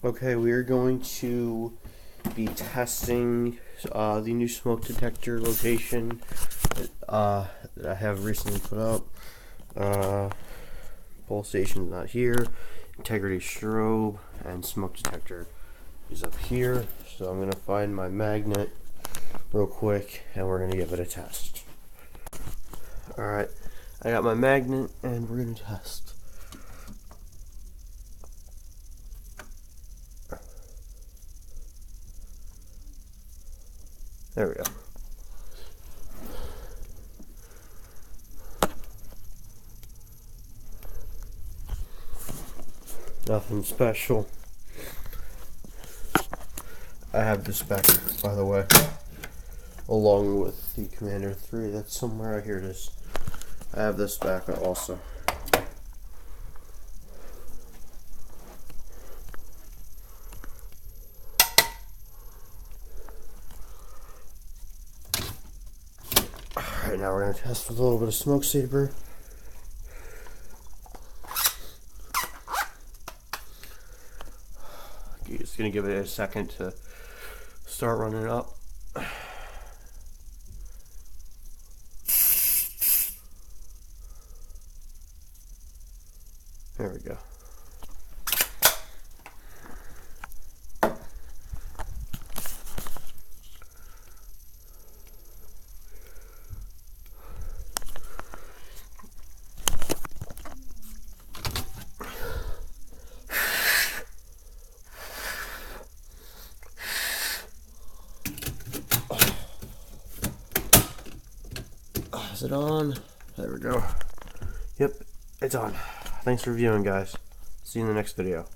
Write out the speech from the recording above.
Okay, we are going to be testing the new smoke detector location that I have recently put up. Pole station's not here. Integrity strobe and smoke detector is up here. So I'm going to find my magnet real quick and we're going to give it a test. Alright, I got my magnet and we're going to test. There we go. Nothing special. I have this back, by the way, along with the Commander 3. That's somewhere out here. It is. I have this back also. Alright, now we're going to test with a little bit of smoke saber. Just going to give it a second to start running up. There we go. Is it on? There we go. Yep, it's on. Thanks for viewing, guys. See you in the next video.